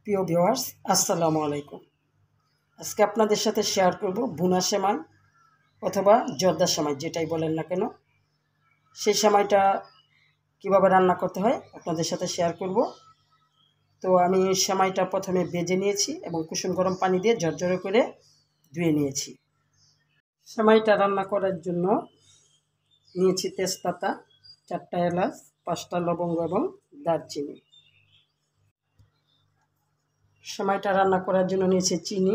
প্রিয় ভিউয়ার্স, আসসালামু আলাইকুম। আজকে আপনাদের সাথে শেয়ার করব ভুনা সেমাই অথবা জর্দা সেমাই, যেটাই বলেন না কেন, সেই সেমাইটা কীভাবে রান্না করতে হয় আপনাদের সাথে শেয়ার করব। তো আমি সেমাইটা প্রথমে ভেজে নিয়েছি এবং কুসুম গরম পানি দিয়ে ঝরঝরে করে ধুয়ে নিয়েছি। সেমাইটা রান্না করার জন্য নিয়েছি তেজপাতা, 4টা এলাচ, 5টা লবঙ্গ এবং দারচিনি। সেমাইটা রান্না করার জন্য নিয়েছি চিনি,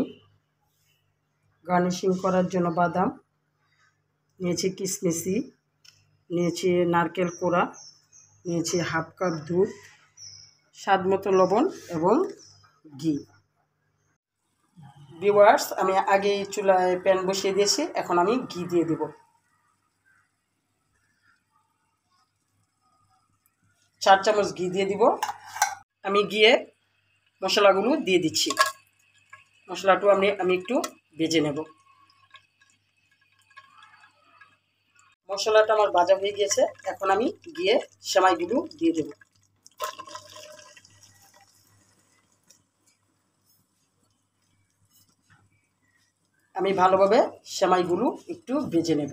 গার্নিশিং করার জন্য বাদাম নিয়েছি, কিশমিশি নিয়েছি, নারকেল কোড়া নিয়েছি, হাফ কাপ দুধ, স্বাদ মতো লবণ এবং ঘি। ভিউয়ার্স, আমি আগেই চুলায় প্যান বসিয়ে দিয়েছি, এখন আমি ঘি দিয়ে দেব। 4 চামচ ঘি দিয়ে দিব। আমি ঘিয়ে মশলাগুলো দিয়ে দিচ্ছি। মশলাটা আমি একটু ভেজে নেব। মশলাটা আমার ভাজা হয়ে গিয়েছে, এখন আমি গিয়ে সেমাইগুলো দিয়ে দেব। আমি ভালোভাবে সেমাইগুলো একটু ভেজে নেব।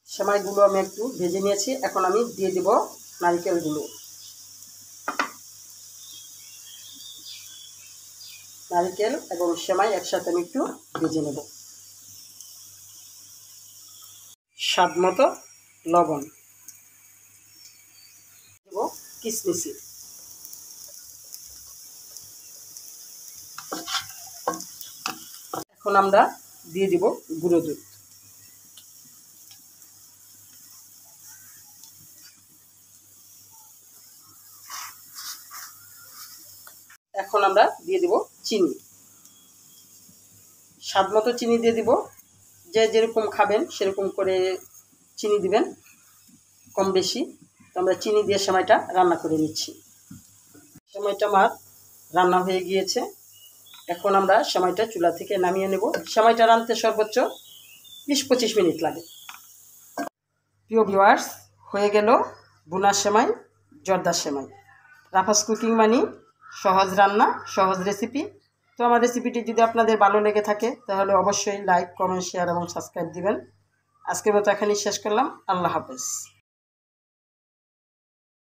সেমাইগুলো আমি একটু ভেজে নিয়েছি, এখন আমি দিয়ে দেব নারকেলগুলো। নারকেল এবং সেমাই একসাথে আমি একটু ভেজে নেব। স্বাদ মতো লবণ দেব, কিশমিশি, এখন আমরা দিয়ে দিব গুঁড়ো দুধ। এখন আমরা দিয়ে দিব চিনি, স্বাদ মতো চিনি দিয়ে দিব। যে যেরকম খাবেন সেরকম করে চিনি দিবেন, কম বেশি। তো আমরা চিনি দিয়ে সেমাইটা রান্না করে নিচ্ছি। সেমাইটা আমার রান্না হয়ে গিয়েছে, এখন আমরা সেমাইটা চুলা থেকে নামিয়ে নেব। সেমাইটা রাঁধতে সর্বোচ্চ 20-25 মিনিট লাগে। প্রিয় ভিউয়ার্স, হয়ে গেল ভুনা সেমাই, জর্দা সেমাই। রাফাজ কুকিং মানি সহজ রান্না, সহজ রেসিপি। তো আমার রেসিপিটি যদি আপনাদের ভালো লেগে থাকে তাহলে অবশ্যই লাইক, কমেন্ট, শেয়ার এবং সাবস্ক্রাইব দিবেন। আজকের মতো এখানেই শেষ করলাম। আল্লাহ হাফেজ।